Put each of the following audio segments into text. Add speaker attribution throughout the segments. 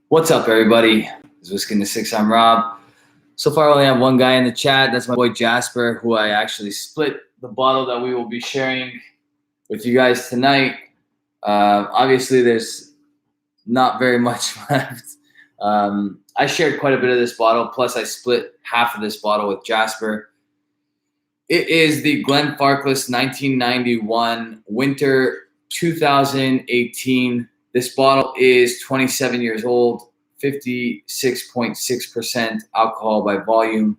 Speaker 1: What's up, everybody? It's Whisky in the Six. I'm Rob. So far, I only have one guy in the chat. That's my boy Jasper, who I actually split the bottle that we will be sharing with you guys tonight. Obviously, there's not very much left. I shared quite a bit of this bottle, plus I split half of this bottle with Jasper. It is the Glenfarclas 1991 Winter 2018. This bottle is 27 years old, 56.6% alcohol by volume.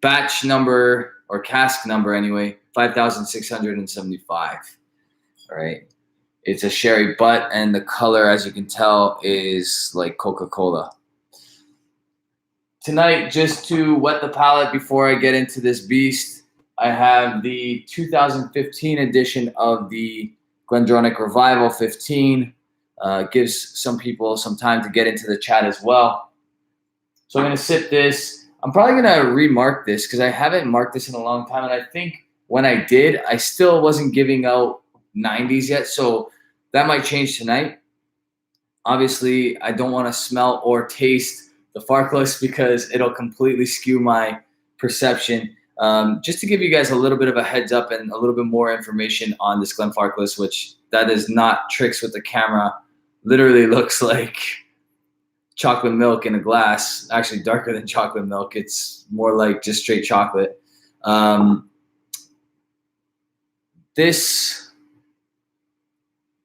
Speaker 1: Batch number, or cask number anyway, 5,675. All right. It's a sherry butt, and the color, as you can tell, is like Coca-Cola. Tonight, just to wet the palate before I get into this beast, I have the 2015 edition of the Glendronach Revival 15. Gives some people some time to get into the chat as well. So I'm going to sip this. I'm probably going to remark this because I haven't marked this in a long time. And I think when I did, I still wasn't giving out 90s yet. So that might change tonight. Obviously, I don't want to smell or taste the Farclas because it'll completely skew my perception. Just to give you guys a little bit of a heads up and a little bit more information on this Glenfarclas, which that is not tricks with the camera. Literally looks like chocolate milk in a glass, actually darker than chocolate milk. It's more like just straight chocolate. This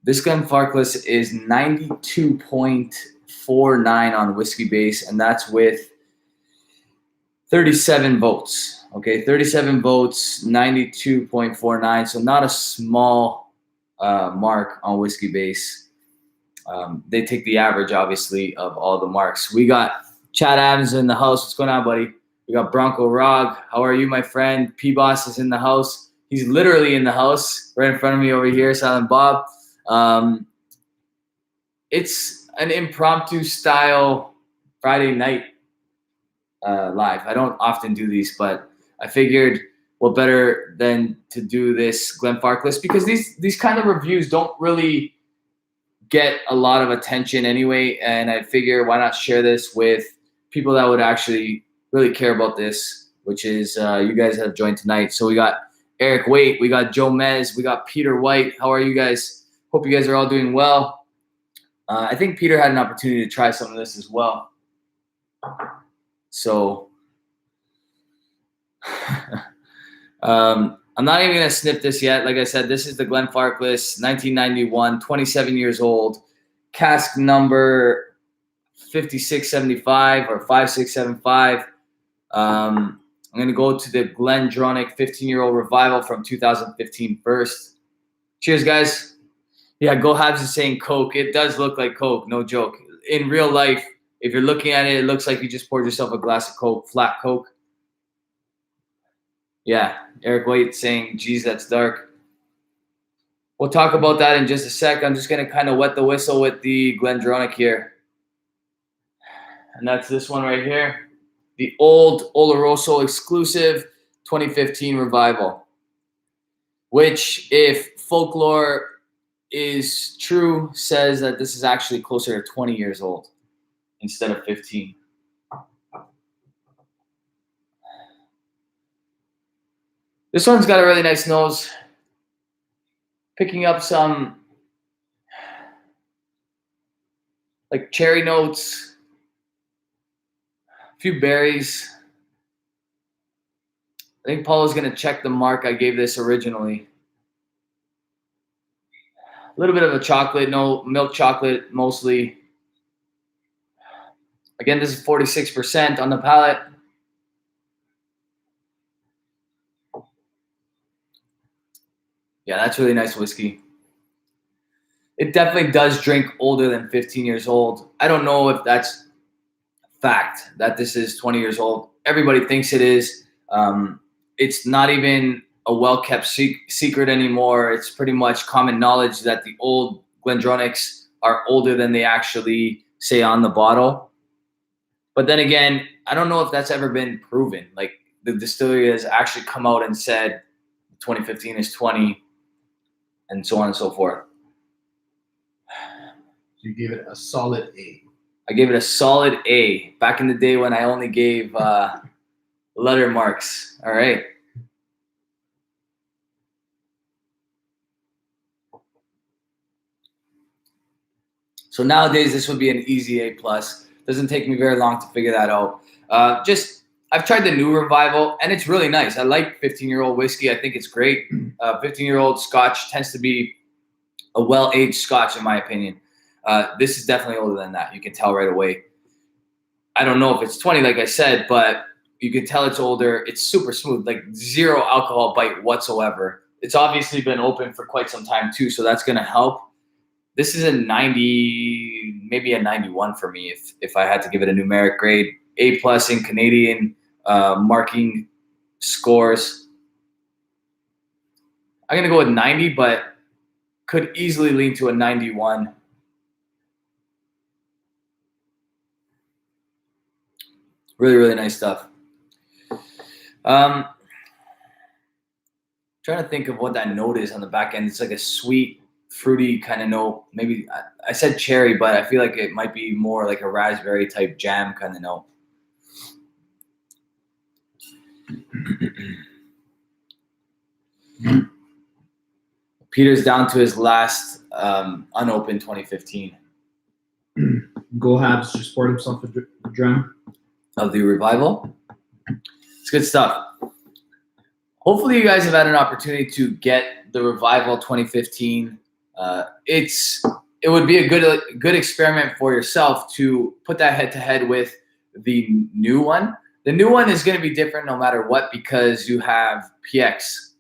Speaker 1: Glenfarclas is 92.49 on whiskey base, and that's with 37 votes. Okay, 37 votes, 92.49. So not a small mark on whiskey base. They take the average, obviously, of all the marks. We got Chad Adams in the house. What's going on, buddy? We got Bronco Rog. How are you, my friend? P-Boss is in the house. He's literally in the house right in front of me over here, Silent Bob. It's an impromptu style Friday night live. I don't often do these, but I figured what better than to do this Glenfarclas, because these kind of reviews don't really get a lot of attention anyway, and I figure why not share this with people that would actually really care about this, which is you guys that have joined tonight. So we got Eric Waite, we got Joe Mez, we got Peter White. How are you guys? Hope you guys are all doing well. I think Peter had an opportunity to try some of this as well. So I'm not even going to sniff this yet. Like I said, this is the Glenfarclas 1991, 27 years old, cask number 5675 or 5675. I'm going to go to the Glendronach 15-year-old revival from 2015 first. Cheers, guys. Yeah, Go Habs is saying Coke. It does look like Coke, no joke. In real life, if you're looking at it, it looks like you just poured yourself a glass of Coke, flat Coke. Yeah, Eric White saying, geez, that's dark. We'll talk about that in just a sec. I'm just going to kind of wet the whistle with the Glendronach here. And that's this one right here. The old Oloroso exclusive 2015 revival. Which, if folklore is true, says that this is actually closer to 20 years old instead of 15. This one's got a really nice nose. Picking up some like cherry notes, a few berries. I think Paul is going to check the mark I gave this originally. A little bit of a chocolate, no milk chocolate mostly. Again, this is 46% on the palate. Yeah, that's really nice whiskey. It definitely does drink older than 15 years old. I don't know if that's a fact that this is 20 years old. Everybody thinks it is. It's not even a well-kept secret anymore. It's pretty much common knowledge that the old Glendronachs are older than they actually say on the bottle. But then again, I don't know if that's ever been proven. Like, the distillery has actually come out and said 2015 is 20, and so on and so forth.
Speaker 2: You gave it a solid A.
Speaker 1: I gave it a solid A. Back in the day when I only gave letter marks. All right. So nowadays, this would be an easy A+. Doesn't take me very long to figure that out. I've tried the new Revival, and it's really nice. I like 15-year-old whiskey. I think it's great. 15-year-old Scotch tends to be a well-aged Scotch, in my opinion. This is definitely older than that. You can tell right away. I don't know if it's 20, like I said, but you can tell it's older. It's super smooth, like zero alcohol bite whatsoever. It's obviously been open for quite some time, too, so that's going to help. This is a 90, maybe a 91 for me if I had to give it a numeric grade. A+ in Canadian marking scores. I'm going to go with 90, but could easily lean to a 91. Really, really nice stuff. Trying to think of what that note is on the back end. It's like a sweet, fruity kind of note. Maybe I said cherry, but I feel like it might be more like a raspberry type jam kind of note. Peter's down to his last unopened 2015.
Speaker 2: Go Habs just poured himself a dram
Speaker 1: of the Revival. It's good stuff. Hopefully you guys have had an opportunity to get the Revival 2015. It would be a good experiment for yourself to put that head-to-head with the new one. The new one is going to be different no matter what because you have PX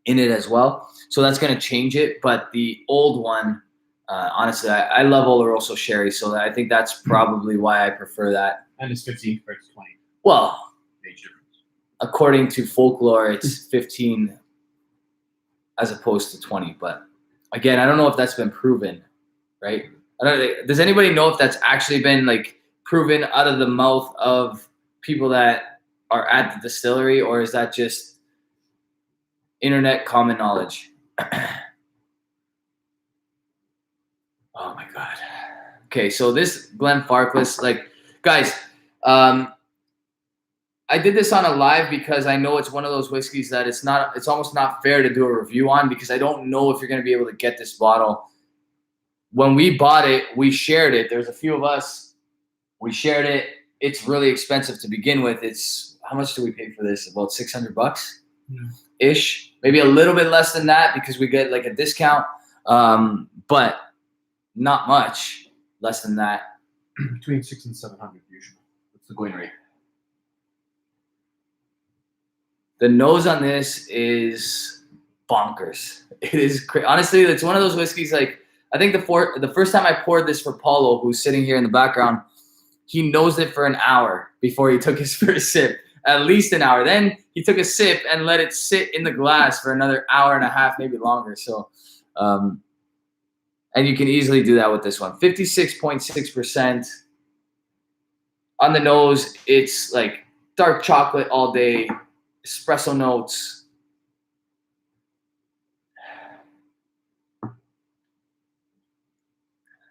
Speaker 1: in it as well. So that's going to change it. But the old one, honestly, I love Oloroso Sherry. So I think that's probably why I prefer that.
Speaker 2: And it's 15 compared to 20.
Speaker 1: Well,
Speaker 2: Age difference.
Speaker 1: According to folklore, it's 15 as opposed to 20. But again, I don't know if that's been proven, right? Does anybody know if that's actually been like proven out of the mouth of people that are at the distillery, or is that just internet common knowledge? Oh my God. Okay, so this Glenfarclas, like, guys, I did this on a live because I know it's one of those whiskeys that it's almost not fair to do a review on because I don't know if you're going to be able to get this bottle. When we bought it, we shared it. There's a few of us. We shared it. It's really expensive to begin with. How much do we pay for this? About $600 ish, maybe a little bit less than that because we get like a discount, but not much less than that.
Speaker 2: Between 600 and 700 usually. That's the going rate.
Speaker 1: The nose on this is bonkers. It is honestly, it's one of those whiskeys. Like I think the first time I poured this for Paulo, who's sitting here in the background, he nosed it for an hour before he took his first sip. At least an hour. Then he took a sip and let it sit in the glass for another hour and a half, maybe longer. So, and you can easily do that with this one. 56.6%. On the nose, it's like dark chocolate all day, espresso notes.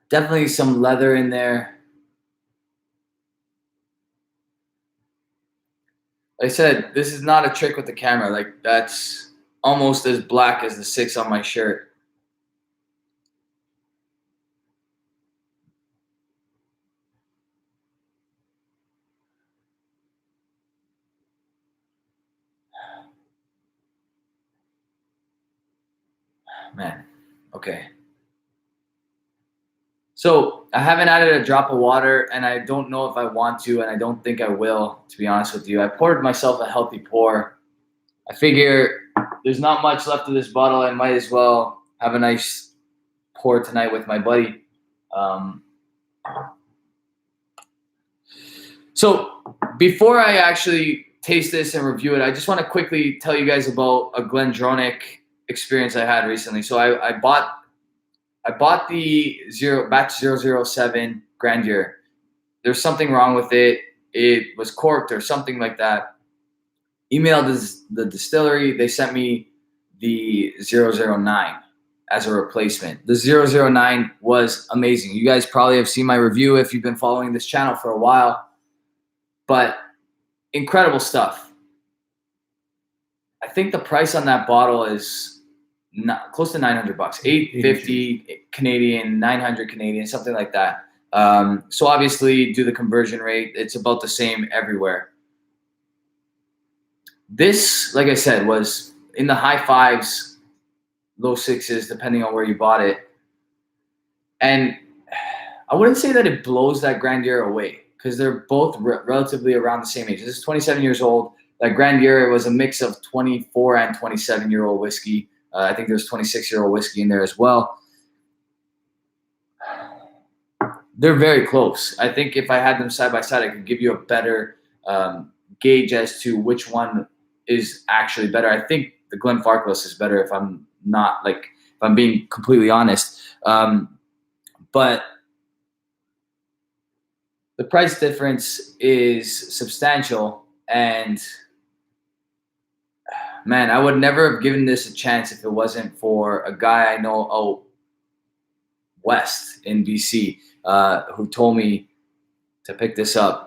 Speaker 1: Definitely some leather in there. Like I said, this is not a trick with the camera. Like that's almost as black as the 6 on my shirt. Man, okay. So I haven't added a drop of water, and I don't know if I want to, and I don't think I will, to be honest with you. I poured myself a healthy pour. I figure there's not much left of this bottle. I might as well have a nice pour tonight with my buddy. So before I actually taste this and review it, I just want to quickly tell you guys about a Glendronach experience I had recently. So I bought the batch 007 Grandeur. There's something wrong with it. It was corked or something like that. Emailed the distillery. They sent me the 009. as a replacement. The 009 was amazing. You guys probably have seen my review if you've been following this channel for a while, but incredible stuff. I think the price on that bottle is not close to $900, $850 Canadian, 900 Canadian, something like that. So obviously do the conversion rate. It's about the same everywhere. This, like I said, was in the high fives, low sixes, depending on where you bought it. And I wouldn't say that it blows that Grandeur away because they're both relatively around the same age. This is 27 years old. That Grandeur was a mix of 24 and 27-year-old whiskey. I think there's 26-year-old whiskey in there as well. They're very close. I think if I had them side by side, I could give you a better gauge as to which one is actually better. I think the Glenfarclas is better if I'm being completely honest. But the price difference is substantial, and man, I would never have given this a chance if it wasn't for a guy I know out west in BC who told me to pick this up.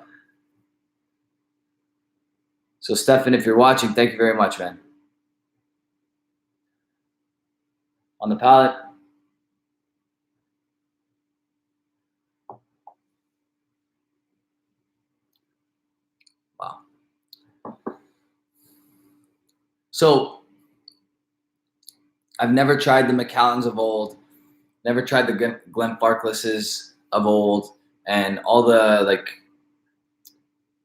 Speaker 1: So Stefan, if you're watching, thank you very much, man. On the palate. Wow. So I've never tried the Macallans of old, never tried the Glenfarclases of old, and all the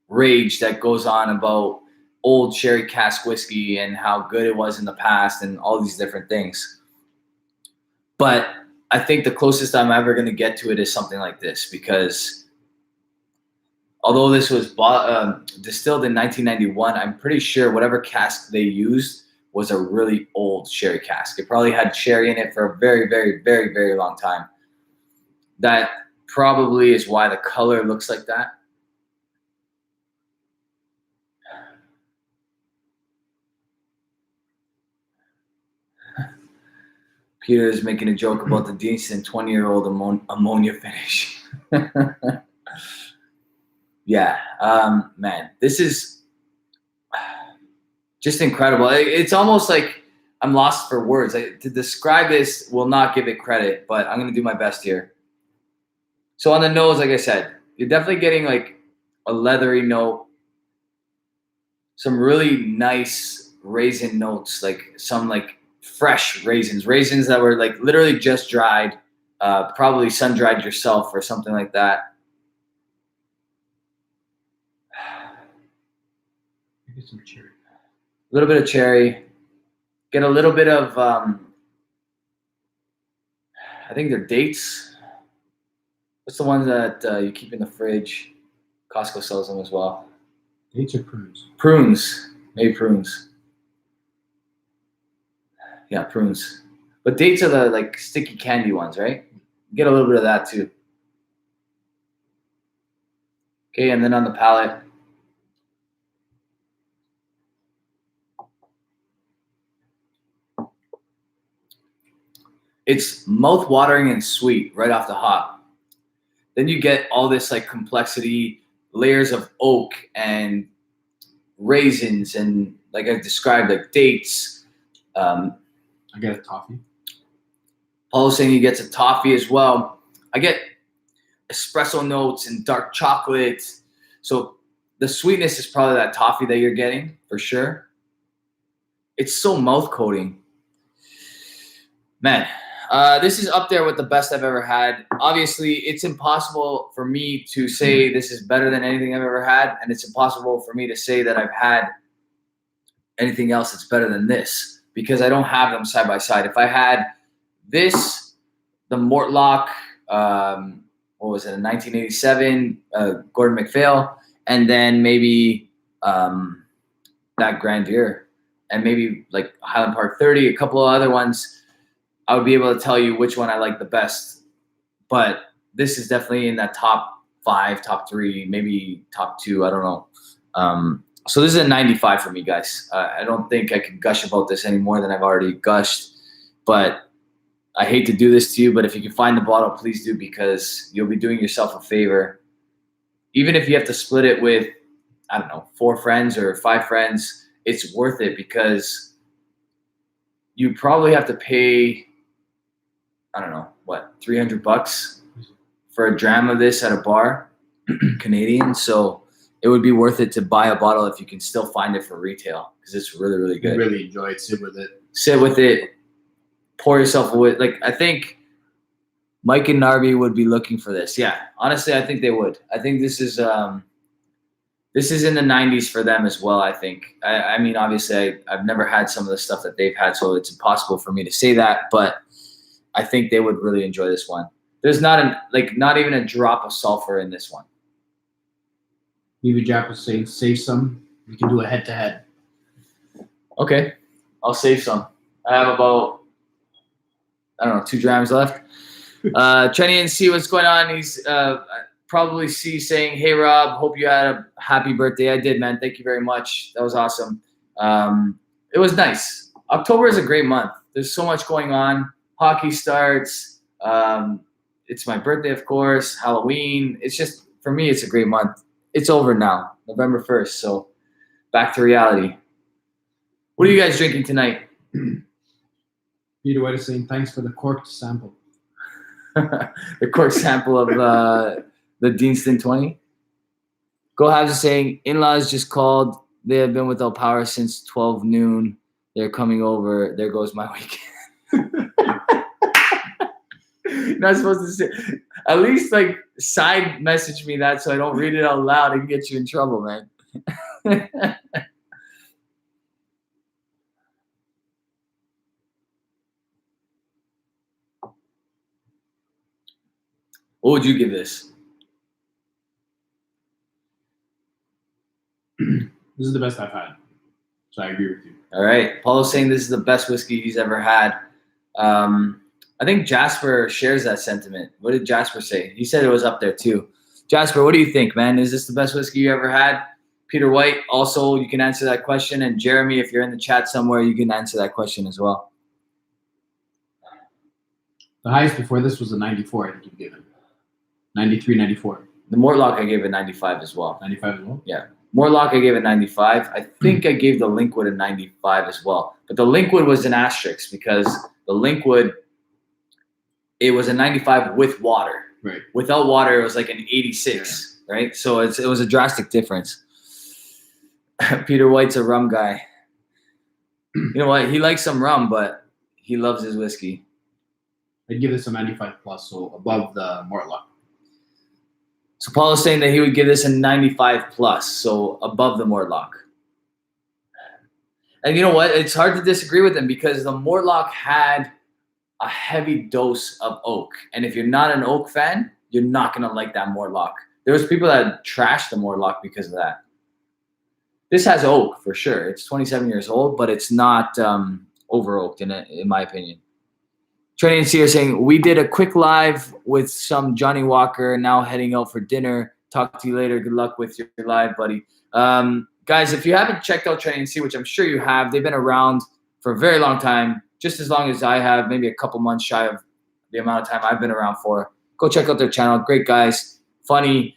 Speaker 1: rage that goes on about old sherry cask whiskey and how good it was in the past and all these different things. But I think the closest I'm ever going to get to it is something like this, because although this was distilled in 1991, I'm pretty sure whatever cask they used was a really old sherry cask. It probably had sherry in it for a very, very, very, very long time. That probably is why the color looks like that. Peter is making a joke about the decent 20-year-old ammonia finish. Yeah, man, this is just incredible. It's almost like I'm lost for words. To describe this will not give it credit, but I'm going to do my best here. So on the nose, like I said, you're definitely getting like a leathery note, some really nice raisin notes, like some like fresh raisins that were like literally just dried, probably sun-dried yourself or something like that.
Speaker 2: Get some cherry.
Speaker 1: A little bit of cherry. Get a little bit of, I think they're dates. What's the one that you keep in the fridge? Costco sells them as well.
Speaker 2: Dates or prunes?
Speaker 1: Prunes. Maybe prunes. Yeah, prunes. But dates are the like sticky candy ones, right? Get a little bit of that too. Okay, and then on the palate. It's mouth-watering and sweet right off the hop. Then you get all this like complexity, layers of oak and raisins, and like I described, like dates.
Speaker 2: I get a toffee.
Speaker 1: Paul's saying he gets a toffee as well. I get espresso notes and dark chocolate. So the sweetness is probably that toffee that you're getting for sure. It's so mouth coating. Man, this is up there with the best I've ever had. Obviously, it's impossible for me to say this is better than anything I've ever had, and it's impossible for me to say that I've had anything else that's better than this, because I don't have them side by side. If I had this, the Mortlock, what was it, a 1987 Gordon MacPhail, and then maybe that Grandeur, and maybe like Highland Park 30, a couple of other ones, I would be able to tell you which one I like the best. But this is definitely in that top 5, top 3, maybe top 2. I don't know. So this is a 95 for me, guys. I don't think I can gush about this any more than I've already gushed. But I hate to do this to you, but if you can find the bottle, please do, because you'll be doing yourself a favor. Even if you have to split it with, I don't know, 4 friends or 5 friends, it's worth it, because you probably have to pay, I don't know, what, $300 for a dram of this at a bar, Canadian. So it would be worth it to buy a bottle if you can still find it for retail, because it's really, really good.
Speaker 2: I really enjoy it. Sit with it.
Speaker 1: Sit with it. Pour yourself away. Like, I think Mike and Narby would be looking for this. Yeah, honestly, I think they would. I think this is in the 90s for them as well, I think. I mean, obviously, I've never had some of the stuff that they've had, so it's impossible for me to say that, but I think they would really enjoy this one. There's not even a drop of sulfur in this one.
Speaker 2: BB Jap was saying, save some. We can do a head-to-head.
Speaker 1: Okay, I'll save some. I have about, I don't know, 2 drams left. Trenny and C, what's going on? He's probably C saying, hey, Rob, hope you had a happy birthday. I did, man. Thank you very much. That was awesome. It was nice. October is a great month. There's so much going on. Hockey starts. It's my birthday, of course. Halloween. It's just, for me, it's a great month. It's over now, November 1st. So back to reality. What are you guys drinking tonight?
Speaker 2: Peter White is saying, thanks for the corked sample.
Speaker 1: The cork sample of the Deanston 20. Go Habs is saying, in-laws just called. They have been without power since 12 noon. They're coming over. There goes my weekend. Not supposed to say. At least like side message me that so I don't read it out loud and get you in trouble, man. What would you give this?
Speaker 2: This is the best I've had. So I agree with you.
Speaker 1: All right. Paulo's saying this is the best whiskey he's ever had. I think Jasper shares that sentiment. What did Jasper say? He said it was up there too. Jasper, what do you think, man? Is this the best whiskey you ever had? Peter White, also, you can answer that question. And Jeremy, if you're in the chat somewhere, you can answer that question as well.
Speaker 2: The highest before this was a 94, I think you've given. 93, 94.
Speaker 1: The Mortlock, I gave it 95 as well.
Speaker 2: 95 as well?
Speaker 1: Yeah. Mortlock, I gave it 95. I think I gave the Linkwood a 95 as well. But the Linkwood was an asterisk because the Linkwood, it was a 95 with water.
Speaker 2: Right.
Speaker 1: Without water, it was like an 86, right? So it was a drastic difference. Peter White's a rum guy. You know what? He likes some rum, but he loves his whiskey.
Speaker 2: I'd give this a 95 plus, so above the Mortlock.
Speaker 1: So Paul is saying that he would give this a 95 plus, so above the Mortlock. And you know what? It's hard to disagree with him because the Mortlock had a heavy dose of oak. And if you're not an oak fan, you're not going to like that Mortlock. There was people that trashed the Mortlock because of that. This has oak for sure. It's 27 years old, but it's not over oaked in my opinion. Training and C are saying, we did a quick live with some Johnny Walker, now heading out for dinner. Talk to you later. Good luck with your live, buddy. Guys, if you haven't checked out Training and C, which I'm sure you have, they've been around for a very long time, just as long as I have, maybe a couple months shy of the amount of time I've been around for. Go check out their channel. Great guys. Funny.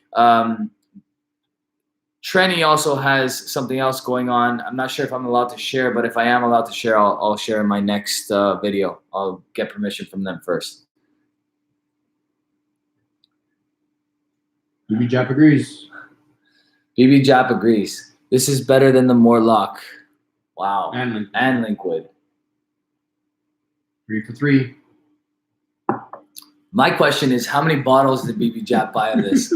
Speaker 1: Trenny also has something else going on. I'm not sure if I'm allowed to share, but if I am allowed to share, I'll share in my next video. I'll get permission from them first.
Speaker 2: BB Jap agrees.
Speaker 1: BB Jap agrees. This is better than the Mortlock. Wow.
Speaker 2: And
Speaker 1: Linkwood.
Speaker 2: 3 for 3.
Speaker 1: My question is, how many bottles did BB Jap buy of this?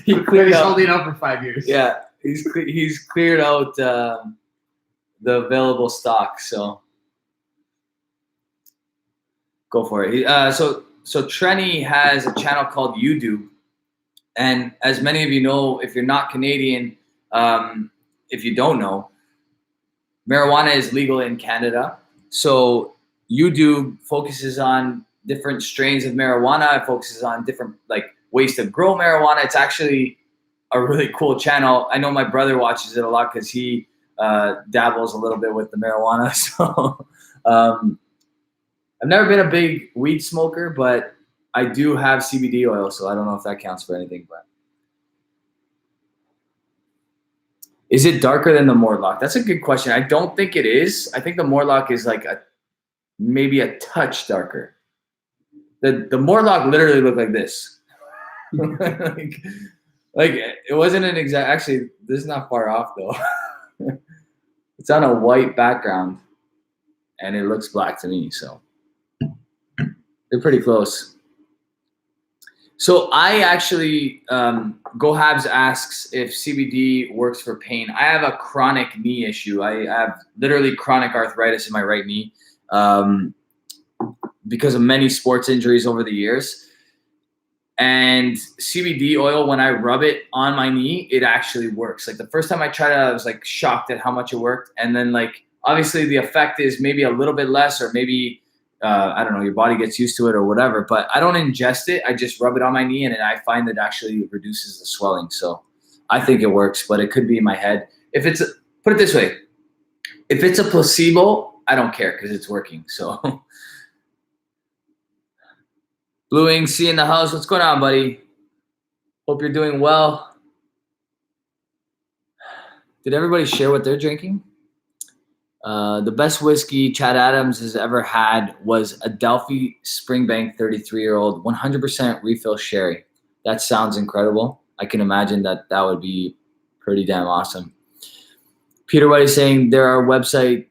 Speaker 1: He cleared
Speaker 2: He's
Speaker 1: out.
Speaker 2: holding out for 5 years.
Speaker 1: Yeah, he's cleared out the available stock. So go for it. So Trenny has a channel called YouTube, and as many of you know, if you're not Canadian, if you don't know, marijuana is legal in Canada. So YouTube focuses on different strains of marijuana. It focuses on different ways to grow marijuana. It's actually a really cool channel. I know my brother watches it a lot because he dabbles a little bit with the marijuana. So I've never been a big weed smoker, but I do have CBD oil, so I don't know if that counts for anything. But is it darker than the Mortlock? That's a good question. I don't think it is. I think the Mortlock is like maybe a touch darker. The Mortlock literally looked like this. like it wasn't an exact. Actually, this is not far off though. It's on a white background, and it looks black to me. So they're pretty close. So I actually, Go Habs asks if CBD works for pain. I have a chronic knee issue. I have literally chronic arthritis in my right knee because of many sports injuries over the years. And CBD oil, when I rub it on my knee, it actually works. Like the first time I tried it, I was like shocked at how much it worked. And then like, obviously the effect is maybe a little bit less, or maybe I don't know, your body gets used to it or whatever, but I don't ingest it. I just rub it on my knee, and I find it actually reduces the swelling. So I think it works, but it could be in my head. If it's, put it this way, if it's a placebo, I don't care because it's working. So Bluing, C in the house. What's going on, buddy? Hope you're doing well. Did everybody share what they're drinking? The best whiskey Chad Adams has ever had was Adelphi Springbank 33-year-old 100% refill sherry. That sounds incredible. I can imagine that would be pretty damn awesome. Peter White is saying there are websites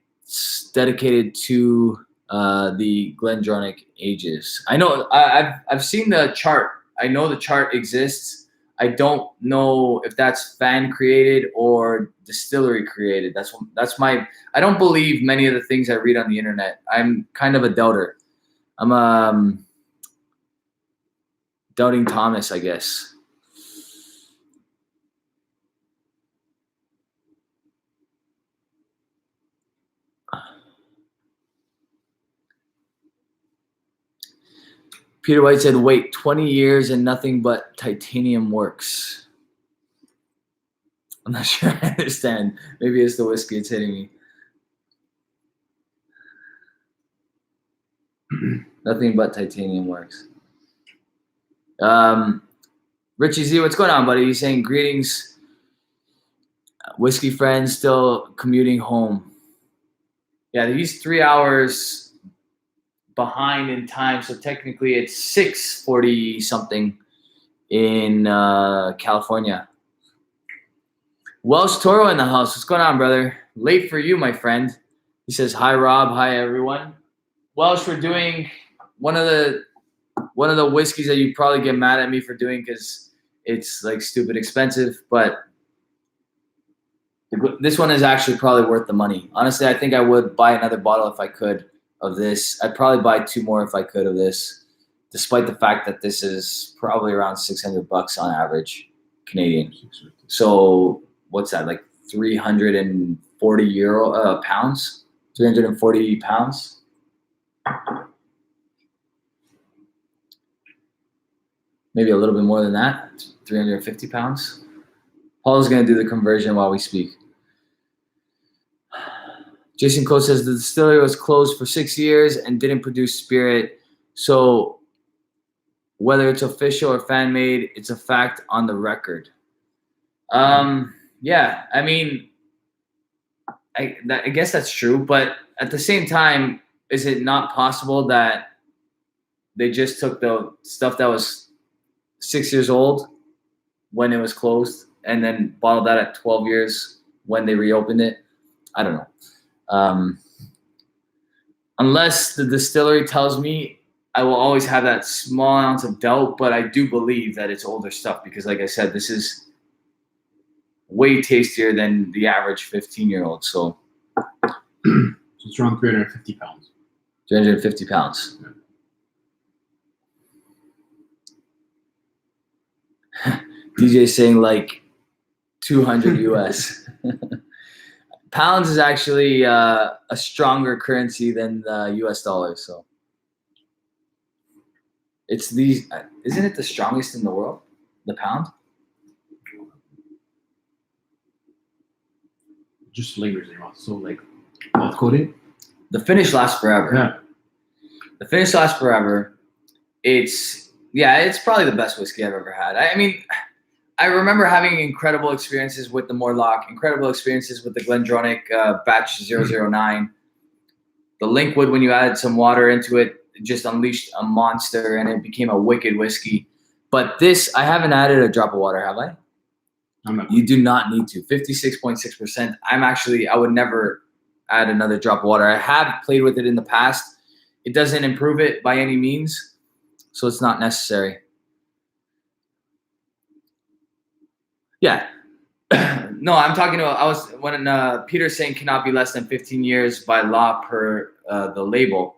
Speaker 1: dedicated to the Glendronach ages. I know I've seen the chart. I know the chart exists. I don't know if that's fan created or distillery created. That's my. I don't believe many of the things I read on the internet. I'm kind of a doubter. I'm doubting Thomas, I guess. Peter White said, wait, 20 years and nothing but titanium works. I'm not sure I understand. Maybe it's the whiskey it's hitting me. Nothing but titanium works. Richie Z, what's going on, buddy? He's saying, greetings, whiskey friends, still commuting home. Yeah, he's 3 hours behind in time, so technically it's 6:40 something in California. Welsh Toro in the house. What's going on, brother? Late for you, my friend. He says, hi, Rob. Hi, everyone. Welsh, we're doing one of the whiskeys that you probably get mad at me for doing because it's like stupid expensive, but this one is actually probably worth the money. Honestly, I think I would buy another bottle if I could of this. I'd probably buy 2 more if I could of this, despite the fact that this is probably around $600 on average Canadian. So what's that, like 340 euro pounds? 340 pounds? Maybe a little bit more than that, 350 pounds. Paul's going to do the conversion while we speak. Jason Cole says the distillery was closed for 6 years and didn't produce spirit. So whether it's official or fan-made, it's a fact on the record. Yeah, I mean, I guess that's true. But at the same time, is it not possible that they just took the stuff that was 6 years old when it was closed and then bottled that at 12 years when they reopened it? I don't know. Unless the distillery tells me, I will always have that small ounce of doubt, but I do believe that it's older stuff because, like I said, this is way tastier than the average 15-year-old. So
Speaker 2: it's around 350 pounds.
Speaker 1: 350 pounds. Yeah. DJ saying like 200 US. Pounds is actually a stronger currency than the US dollar. So it's these. Isn't it the strongest in the world? The pound?
Speaker 2: Just lingers in your mouth. So like mouth coating.
Speaker 1: The finish lasts forever.
Speaker 2: Yeah.
Speaker 1: The finish lasts forever. It's probably the best whiskey I've ever had. I mean, I remember having incredible experiences with the Morlock, incredible experiences with the Glendronach batch 009. The Linkwood, when you added some water into it, just unleashed a monster and it became a wicked whiskey. But this, I haven't added a drop of water, have I? You do not need to. 56.6%. I would never add another drop of water. I have played with it in the past. It doesn't improve it by any means, so it's not necessary. Yeah. No, I'm talking about, when Peter's saying cannot be less than 15 years by law per the label.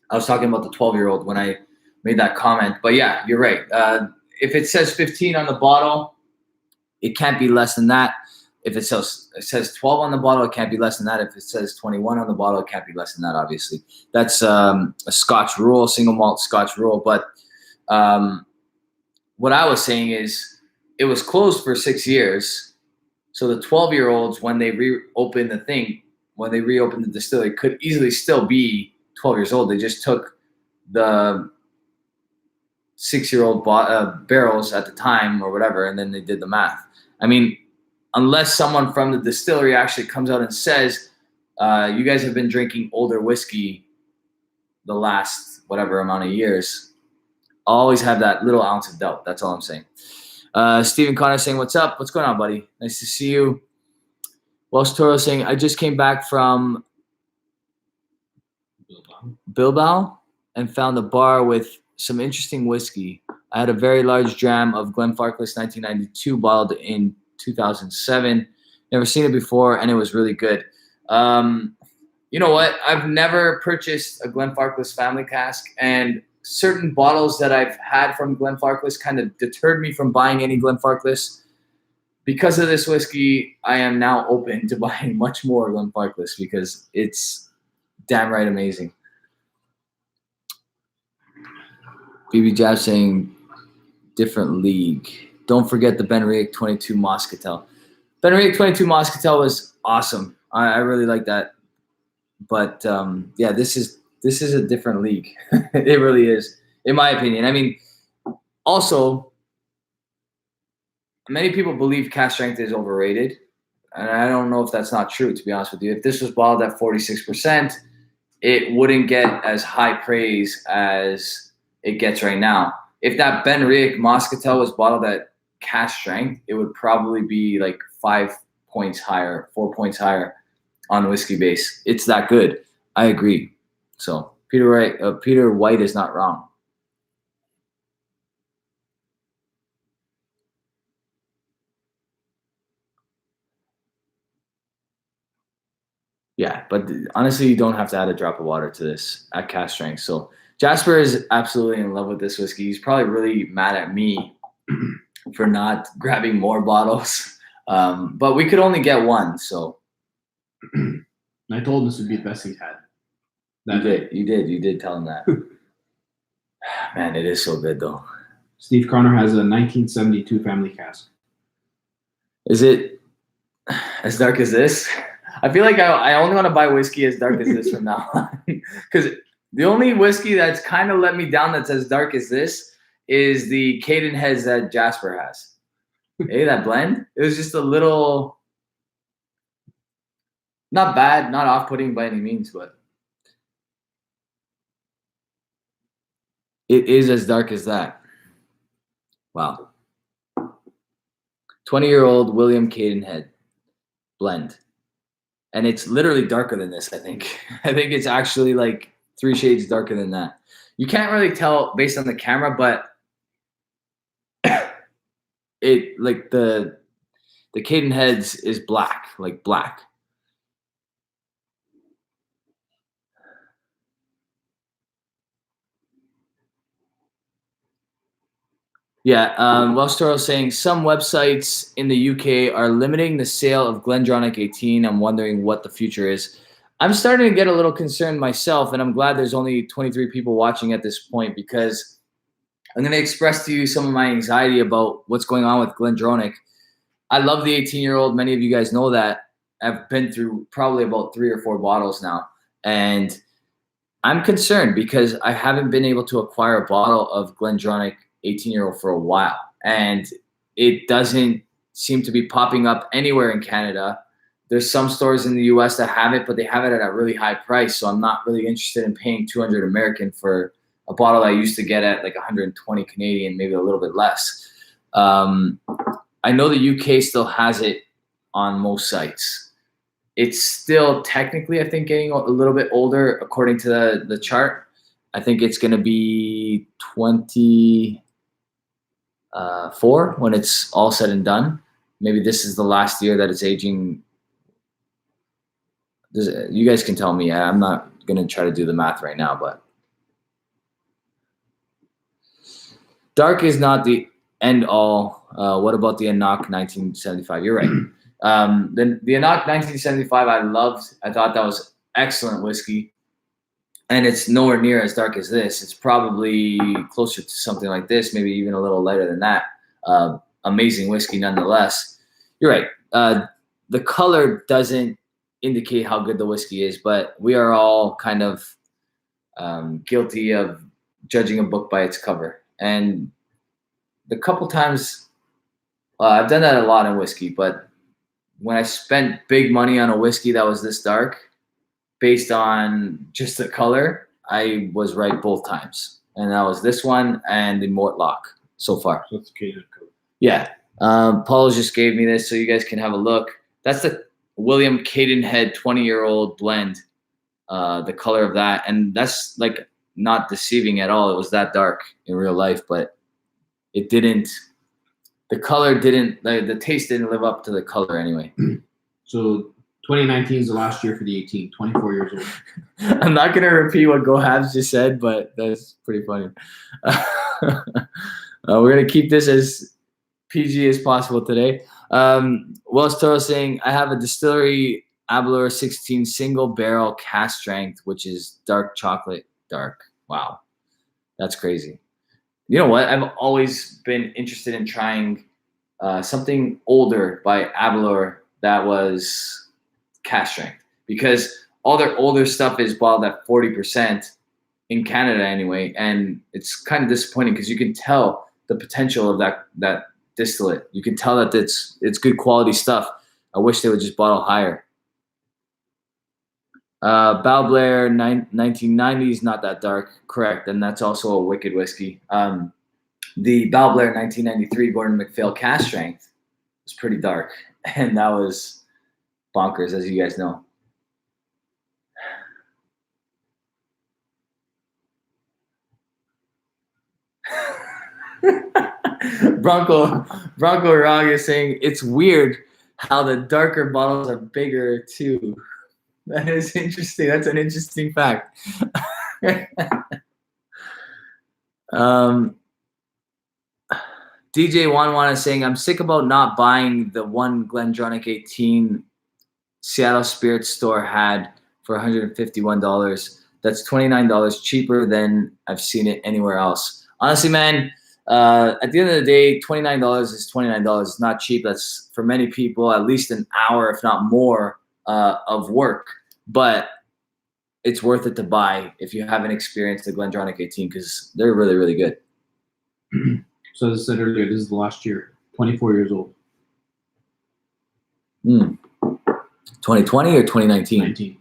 Speaker 1: I was talking about the 12-year-old when I made that comment. But yeah, you're right. If it says 15 on the bottle, it can't be less than that. If it says 12 on the bottle, it can't be less than that. If it says 21 on the bottle, it can't be less than that, obviously. That's a Scotch rule, single malt Scotch rule. But what I was saying is it was closed for 6 years. So the 12-year-olds, when they reopened the distillery, could easily still be 12 years old. They just took the 6-year-old barrels at the time or whatever, and then they did the math. I mean, unless someone from the distillery actually comes out and says, you guys have been drinking older whiskey the last whatever amount of years, I'll always have that little ounce of doubt. That's all I'm saying. Stephen Connor saying, what's up? What's going on, buddy? Nice to see you. Welsh Toro saying, I just came back from Bilbao and found a bar with some interesting whiskey. I had a very large dram of Glenfarclas 1992 bottled in 2007. Never seen it before, and it was really good. You know what? I've never purchased a Glenfarclas family cask, and certain bottles that I've had from Glenfarclas kind of deterred me from buying any Glenfarclas. Because of this whiskey, I am now open to buying much more Glenfarclas because it's damn right amazing. BB Jab saying different league. Don't forget the Ben Riach 22 Moscatel. Ben Riach 22 Moscatel was awesome. I really like that. But yeah, this is a different league. It really is, in my opinion. I mean, also, many people believe cask strength is overrated, and I don't know if that's not true, to be honest with you. If this was bottled at 46%, it wouldn't get as high praise as it gets right now. If that Ben Riach Moscatel was bottled at cask strength, it would probably be like 5 points higher, 4 points higher on whiskey base. It's that good. I agree. So Peter White is not wrong. Yeah, but honestly, you don't have to add a drop of water to this at cask strength. So Jasper is absolutely in love with this whiskey. He's probably really mad at me for not grabbing more bottles. But we could only get one, so.
Speaker 2: I told him this would be the best he's had.
Speaker 1: You did tell him that. Man, it is so good, though.
Speaker 2: Steve Connor has a 1972 family cask.
Speaker 1: Is it as dark as this? I feel like I only want to buy whiskey as dark as this from now on. Because the only whiskey that's kind of let me down that's as dark as this is the Cadenheads that Jasper has. Hey, that blend? It was just a little, not bad, not off-putting by any means, but it is as dark as that. Wow. 20-year-old William Cadenhead blend. And it's literally darker than this, I think. I think it's actually like 3 shades darker than that. You can't really tell based on the camera, but it like the Cadenheads is black, like black. Yeah, Welsh Toro saying some websites in the UK are limiting the sale of Glendronach 18. I'm wondering what the future is. I'm starting to get a little concerned myself, and I'm glad there's only 23 people watching at this point because I'm going to express to you some of my anxiety about what's going on with Glendronach. I love the 18-year-old. Many of you guys know that. I've been through probably about 3 or 4 bottles now, and I'm concerned because I haven't been able to acquire a bottle of Glendronach 18-year-old for a while, and it doesn't seem to be popping up anywhere in Canada. There's some stores in the US that have it, but they have it at a really high price, so I'm not really interested in paying 200 American for a bottle I used to get at like 120 Canadian, maybe a little bit less. I know the UK still has it on most sites. It's still technically, I think, getting a little bit older according to the chart. I think it's going to be 24 when it's all said and done. Maybe this is the last year that it's aging. You guys can tell me. I'm not going to try to do the math right now, but dark is not the end all. What about the Enoch 1975? You're right. The Enoch 1975 I loved. I thought that was excellent whiskey. And it's nowhere near as dark as this. It's probably closer to something like this, maybe even a little lighter than that. Amazing whiskey nonetheless. You're right. The color doesn't indicate how good the whiskey is, but we are all kind of guilty of judging a book by its cover. And the couple times I've done that a lot in whiskey, but when I spent big money on a whiskey that was this dark, based on just the color, I was right both times. And that was this one and the Mortlock so far.
Speaker 2: So that's the Caden color.
Speaker 1: Yeah. Paul just gave me this so you guys can have a look. That's the William Cadenhead 20-year-old blend, the color of that. And that's like not deceiving at all. It was that dark in real life, but it didn't, the color didn't, the taste didn't live up to the color anyway.
Speaker 2: So 2019 is the last year for the 18, 24 years old.
Speaker 1: I'm not going to repeat what Go Habs just said, but that's pretty funny. We're going to keep this as PG as possible today. Wells Toro saying, I have a distillery Aberlour 16 single barrel cask strength, which is dark chocolate dark. Wow. That's crazy. You know what? I've always been interested in trying something older by Aberlour that was cask strength, because all their older stuff is bottled at 40% in Canada anyway, and it's kind of disappointing because you can tell the potential of that distillate. You can tell that it's good quality stuff. I wish they would just bottle higher. Balblair 1990 is not that dark, correct, and that's also a wicked whiskey. The Balblair 1993 Gordon MacPhail cask strength was pretty dark, and that was bonkers, as you guys know. Bronco Rog is saying it's weird how the darker bottles are bigger too. That is interesting. That's an interesting fact. DJ Wanwan is saying, I'm sick about not buying the one Glendronach 18 Seattle Spirits store had for $151. That's $29 cheaper than I've seen it anywhere else. Honestly, man, at the end of the day, $29 is $29. It's not cheap. That's for many people at least an hour, if not more, of work. But it's worth it to buy if you haven't experienced the Glendronach 18 because they're really, really good.
Speaker 2: So as I said earlier, this is the last year. 24 years old.
Speaker 1: 2020 or 2019?
Speaker 2: 19.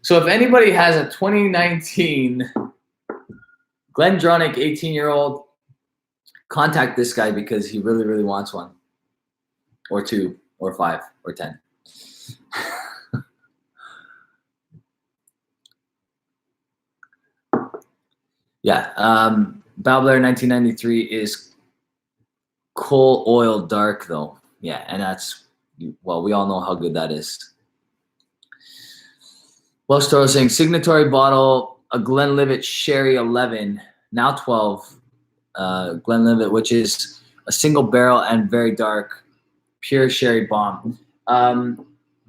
Speaker 1: So if anybody has a 2019 Glendronach 18-year-old, contact this guy because he really, really wants one. Or 2, or 5, or 10. Yeah. Balblair 1993 is coal oil dark, though. Yeah, and that's, well, we all know how good that is. Welsh Toro saying, signatory bottle, a Glenlivet Sherry 11, now 12. Glenlivet, which is a single barrel and very dark, pure sherry bomb.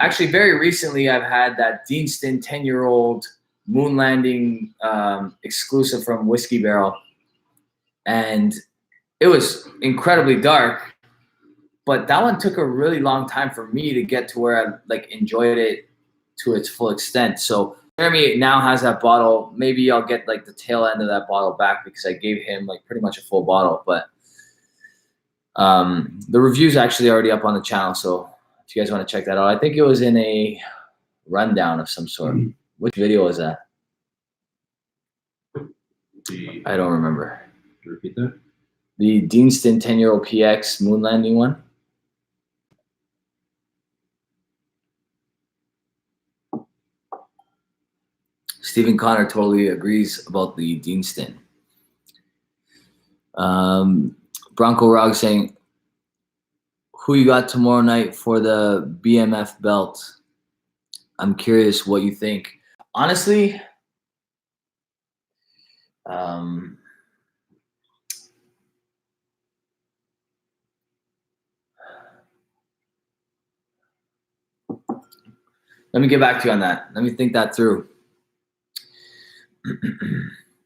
Speaker 1: Actually, very recently, I've had that Deanston 10-year-old moon landing exclusive from Whiskey Barrel. And it was incredibly dark, but that one took a really long time for me to get to where I like enjoyed it to its full extent. So Jeremy now has that bottle. Maybe I'll get like the tail end of that bottle back because I gave him like pretty much a full bottle. But the review's actually already up on the channel, so if you guys want to check that out, I think it was in a rundown of some sort. Which video was that? I don't remember.
Speaker 2: Repeat that.
Speaker 1: The Deanston 10-year-old PX moon landing one. Stephen Connor totally agrees about the Deanston. Bronco Rog saying, who you got tomorrow night for the BMF belt? I'm curious what you think. Honestly, let me get back to you on that. Let me think that through.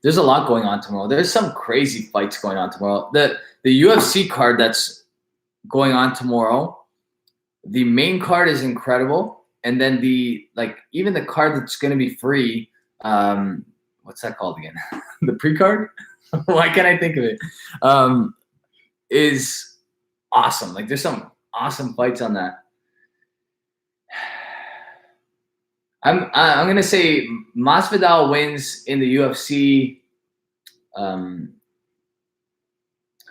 Speaker 1: There's a lot going on tomorrow. There's some crazy fights going on tomorrow. The UFC card that's going on tomorrow, the main card is incredible. And then even the card that's going to be free, what's that called again? The pre-card? Why can't I think of it? Is awesome. Like there's some awesome fights on that. I'm gonna say Masvidal wins in the UFC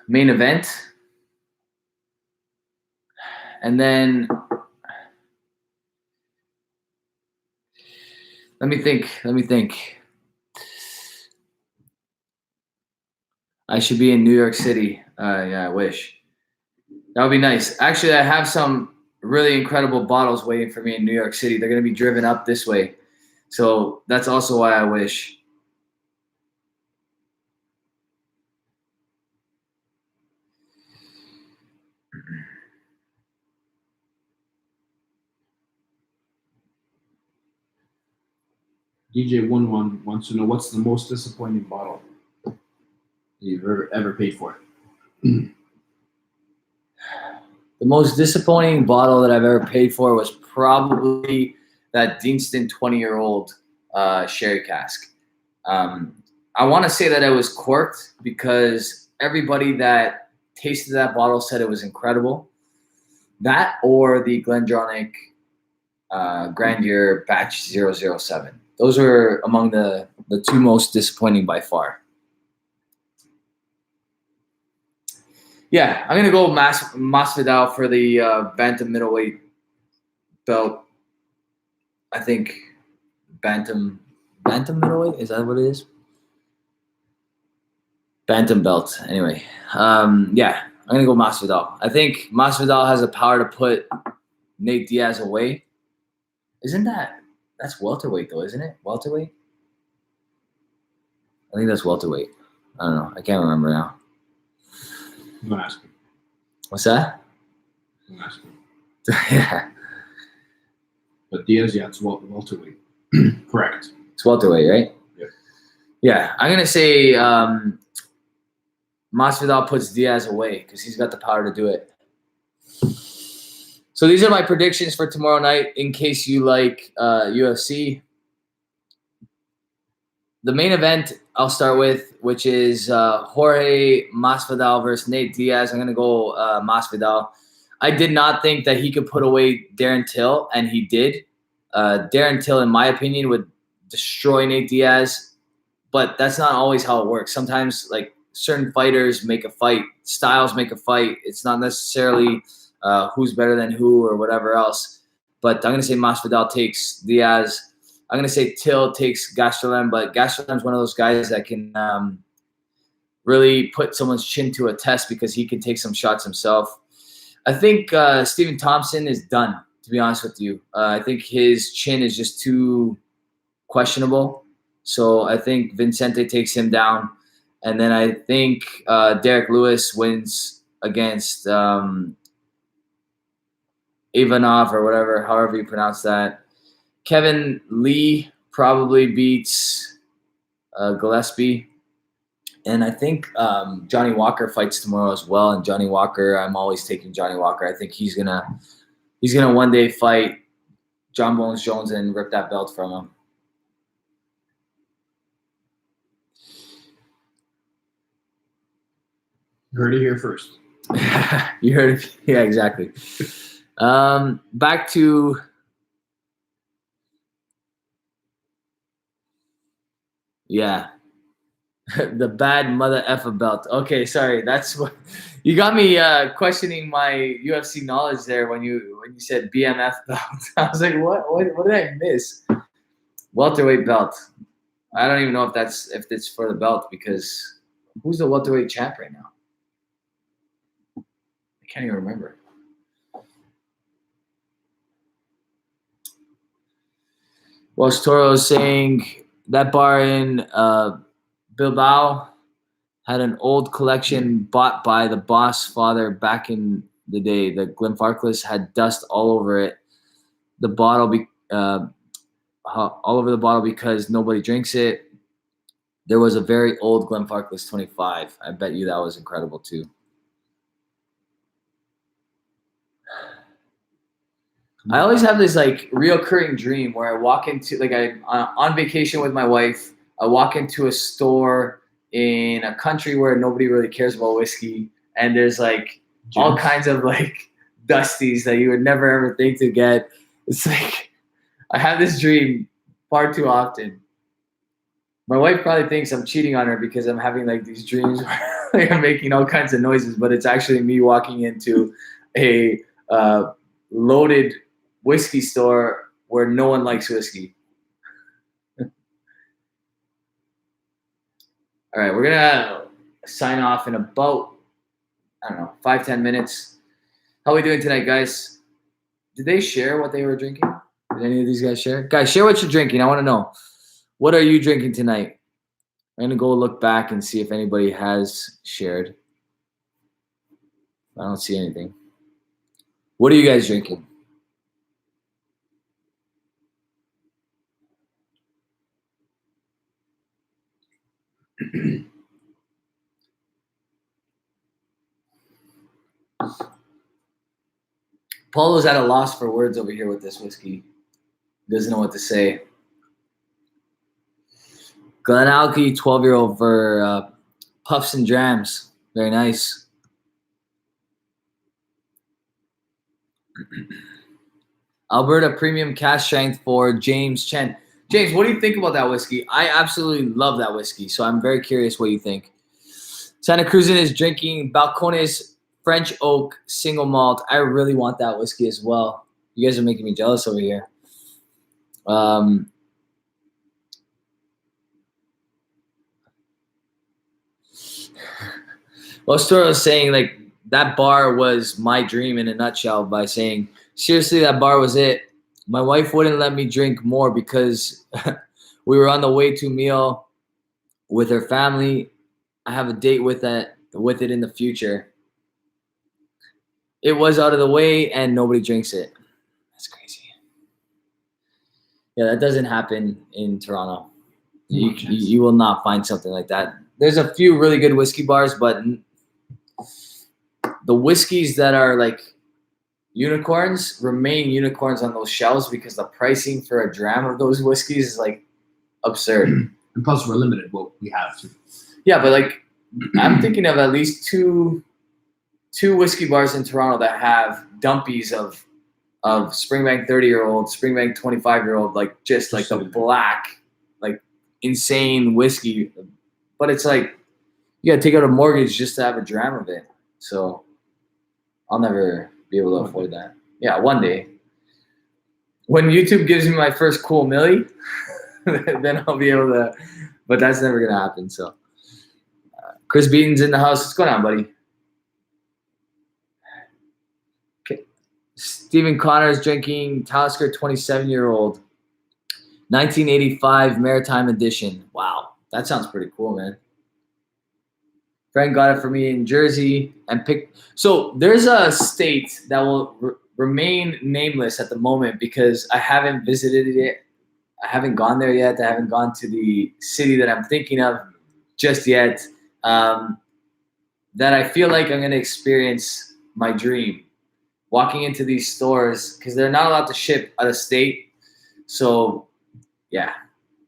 Speaker 1: main event, and then let me think. I should be in New York City. Yeah, I wish. That would be nice. Actually, I have some really incredible bottles waiting for me in New York City. They're going to be driven up this way. So that's also why I wish.
Speaker 2: DJ11 wants to know what's the most disappointing bottle you've ever paid for.
Speaker 1: The most disappointing bottle that I've ever paid for was probably that Deanston 20-year-old sherry cask. I want to say that it was corked because everybody that tasted that bottle said it was incredible. That or the Glendronach Grandeur Batch 007. Those are among the two most disappointing by far. Yeah, I'm going to go Masvidal for the bantam middleweight belt. I think bantam middleweight, is that what it is? Bantam belt. Anyway, yeah, I'm going to go Masvidal. I think Masvidal has the power to put Nate Diaz away. That's welterweight though, isn't it? Welterweight? I think that's welterweight. I don't know. I can't remember now.
Speaker 2: I'm going to ask him.
Speaker 1: What's that?
Speaker 2: I'm going to ask him.
Speaker 1: Yeah.
Speaker 2: But Diaz, yeah, it's welterweight. Correct.
Speaker 1: It's welterweight, right?
Speaker 2: Yeah.
Speaker 1: Yeah. I'm going to say Masvidal puts Diaz away because he's got the power to do it. So these are my predictions for tomorrow night in case you like UFC. The main event I'll start with, which is Jorge Masvidal versus Nate Diaz. I'm going to go Masvidal. I did not think that he could put away Darren Till, and he did. Darren Till, in my opinion, would destroy Nate Diaz, but that's not always how it works. Sometimes, like, certain fighters make a fight, styles make a fight. It's not necessarily who's better than who or whatever else. But I'm going to say Masvidal takes Diaz. I'm going to say Till takes Gastelum, but Gastelum's one of those guys that can really put someone's chin to a test because he can take some shots himself. I think Stephen Thompson is done, to be honest with you. I think his chin is just too questionable. So I think Vincente takes him down. And then I think Derek Lewis wins against Ivanov or whatever, however you pronounce that. Kevin Lee probably beats Gillespie. And I think Johnny Walker fights tomorrow as well. And Johnny Walker, I'm always taking Johnny Walker. I think he's gonna one day fight John Bones Jones and rip that belt from him.
Speaker 2: Heard it here first.
Speaker 1: You heard it. Yeah, exactly. Back to the bad mother effer belt. Okay, sorry. That's what you got me questioning my UFC knowledge there when you said BMF belt. I was like, what did I miss? Welterweight belt. I don't even know if it's for the belt, because who's the welterweight champ right now? I can't even remember. Well, Toro is saying that bar in Bilbao had an old collection bought by the boss father back in the day. The Glenfarclas had dust all over it. The bottle, all over the bottle, because nobody drinks it. There was a very old Glenfarclas 25. I bet you that was incredible too. I always have this like reoccurring dream where I walk into, like, I'm on vacation with my wife. I walk into a store in a country where nobody really cares about whiskey, and there's like all kinds of like dusties that you would never ever think to get. It's like I have this dream far too often. My wife probably thinks I'm cheating on her because I'm having like these dreams where like, I'm making all kinds of noises, but it's actually me walking into a loaded whiskey store where no one likes whiskey. All right, we're gonna sign off in about, I don't know, 5-10 minutes. How are we doing tonight, guys? Did they share what they were drinking? Did any of these guys share? Guys, share what you're drinking. I want to know. What are you drinking tonight? I'm gonna go look back and see if anybody has shared. I don't see anything. What are you guys drinking? Paulo's at a loss for words over here with this whiskey. Doesn't know what to say. Glendronach, 12-year-old for Puffs and Drams. Very nice. Alberta Premium Cask Strength for James Chen. James, what do you think about that whiskey? I absolutely love that whiskey, so I'm very curious what you think. Santa Cruzan is drinking Balcones French Oak Single Malt. I really want that whiskey as well. You guys are making me jealous over here. Well, Stora was saying like that bar was my dream in a nutshell by saying, seriously, that bar was it. My wife wouldn't let me drink more because we were on the way to a meal with her family. I have a date with it in the future. It was out of the way and nobody drinks it. That's crazy. Yeah, that doesn't happen in Toronto. You will not find something like that. There's a few really good whiskey bars, but the whiskeys that are like unicorns remain unicorns on those shelves because the pricing for a dram of those whiskeys is like absurd.
Speaker 2: And plus, we're limited what we have to.
Speaker 1: Yeah, but like I'm thinking of at least two whiskey bars in Toronto that have dumpies of Springbank 30-year-old, Springbank 25-year-old, like just like the black, like insane whiskey. But it's like you gotta take out a mortgage just to have a dram of it. So I'll never be able to afford that. Yeah, one day. When YouTube gives me my first cool milli, then I'll be able to, but that's never going to happen. So Chris Beaton's in the house. What's going on, buddy? Okay. Stephen Connor's drinking Talisker 27-year-old, 1985 Maritime Edition. Wow, that sounds pretty cool, man. Frank got it for me in Jersey and picked. So there's a state that will remain nameless at the moment because I haven't visited it yet. I haven't gone there yet. I haven't gone to the city that I'm thinking of just yet. That I feel like I'm going to experience my dream. Walking into these stores because they're not allowed to ship out of state. So, yeah,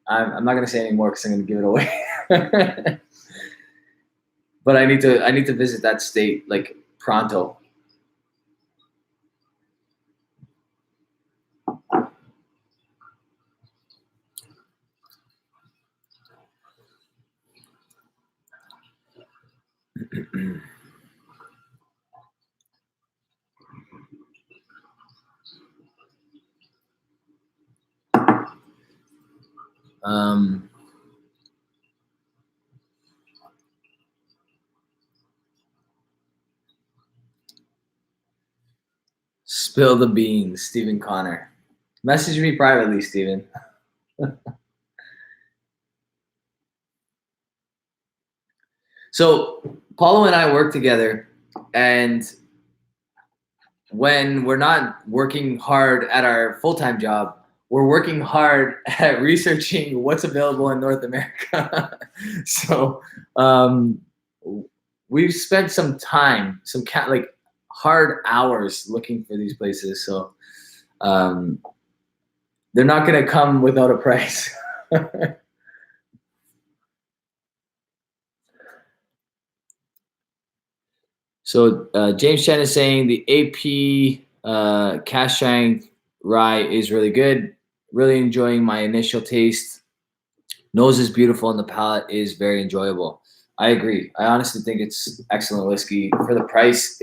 Speaker 1: I'm not going to say any more because I'm going to give it away. But I need to visit that state like pronto. Spill the beans, Stephen Connor. Message me privately, Stephen. So Paulo and I work together, and when we're not working hard at our full-time job, we're working hard at researching what's available in North America. So we've spent some time, like hard hours looking for these places. So they're not going to come without a price. So James Chen is saying the AP cash strength rye is really good. Really enjoying my initial taste. Nose is beautiful and the palate is very enjoyable. I agree. I honestly think it's excellent whiskey for the price.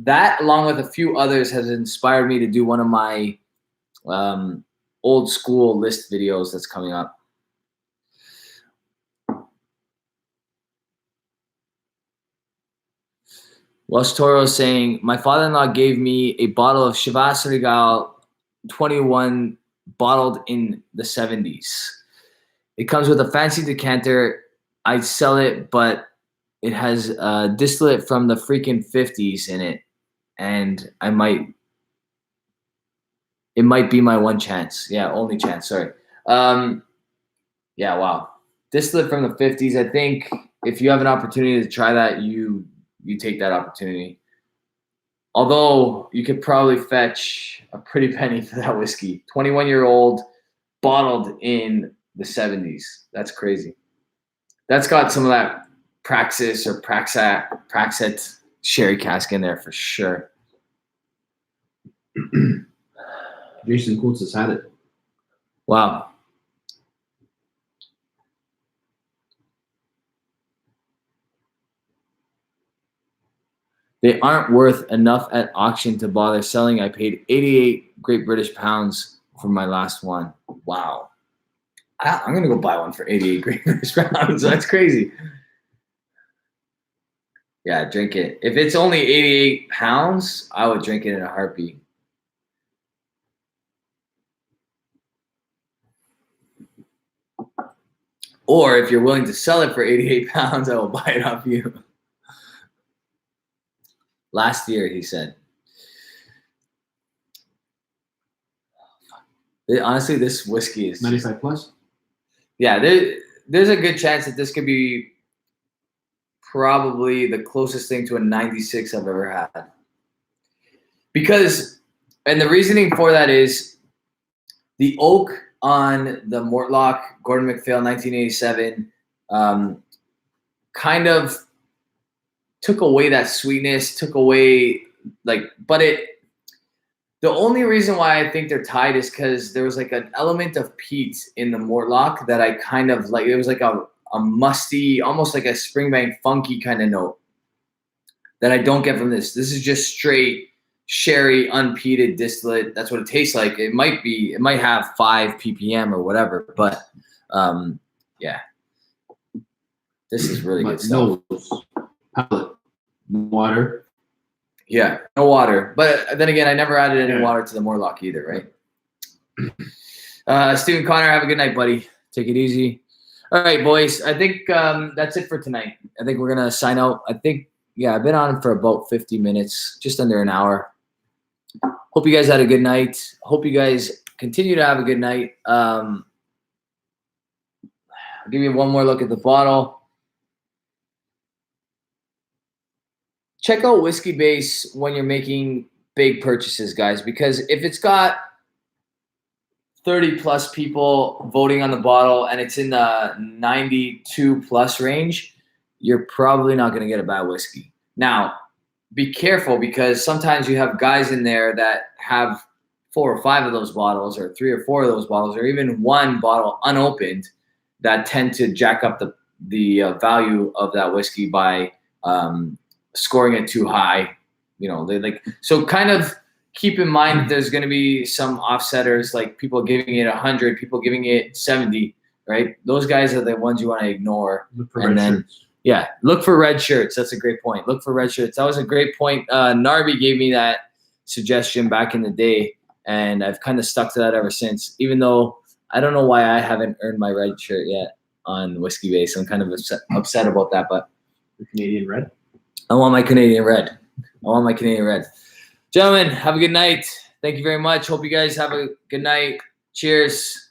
Speaker 1: That along with a few others has inspired me to do one of my old school list videos that's coming up. Los Toro saying, my father-in-law gave me a bottle of Chivas Regal 21 bottled in the 70s. It comes with a fancy decanter. I'd sell it, but it has distillate from the freaking 50s in it. And it might be my one chance. Yeah, only chance, sorry. Yeah, wow. Distillate from the 50s. I think if you have an opportunity to try that, you take that opportunity. Although you could probably fetch a pretty penny for that whiskey. 21-year-old bottled in the 70s. That's crazy. That's got some of that Praxis or Praxet sherry cask in there for sure.
Speaker 2: Jason Coates has had it.
Speaker 1: Wow. They aren't worth enough at auction to bother selling. I paid 88 Great British pounds for my last one. Wow. I'm going to go buy one for 88 Great British pounds. That's crazy. Yeah, drink it. If it's only 88 pounds, I would drink it in a heartbeat. Or if you're willing to sell it for 88 pounds, I will buy it off you. Last year, he said. Honestly, this whiskey is
Speaker 2: 95 plus?
Speaker 1: Yeah, there's a good chance that this could be probably the closest thing to a 96 I've ever had. Because, and the reasoning for that is the oak on the Mortlock Gordon MacPhail 1987 kind of took away that sweetness, the only reason why I think they're tied is because there was like an element of peat in the Mortlock that I kind of like. It was like a musty, almost like a Springbank funky kind of note that I don't get from this. This is just straight sherry, unpeated distillate. That's what it tastes like. It might have 5 ppm or whatever, but yeah, this is really good stuff.
Speaker 2: Nose, palate, water.
Speaker 1: Yeah, no water. But then again, I never added any water to the Mortlock either, right? Stephen Connor, have a good night, buddy. Take it easy. All right, boys. I think that's it for tonight. I think we're going to sign out. I've been on for about 50 minutes, just under an hour. Hope you guys had a good night. Hope you guys continue to have a good night. I'll give you one more look at the bottle. Check out Whiskey Base when you're making big purchases, guys, because if it's got 30 plus people voting on the bottle and it's in the 92 plus range, you're probably not going to get a bad whiskey. Now, be careful because sometimes you have guys in there that have 4 or 5 of those bottles or 3 or 4 of those bottles or even one bottle unopened that tend to jack up the value of that whiskey by scoring it too high. You know, so kind of keep in mind that there's going to be some offsetters, like people giving it 100, people giving it 70, right? Those guys are the ones you want to ignore.
Speaker 2: Look for red shirts.
Speaker 1: Yeah, look for red shirts. That's a great point. Look for red shirts. That was a great point. Narby gave me that suggestion back in the day, and I've kind of stuck to that ever since, even though I don't know why I haven't earned my red shirt yet on Whiskey Base. I'm kind of upset about that, but
Speaker 2: The Canadian red.
Speaker 1: I want my Canadian red. Gentlemen, have a good night. Thank you very much. Hope you guys have a good night. Cheers.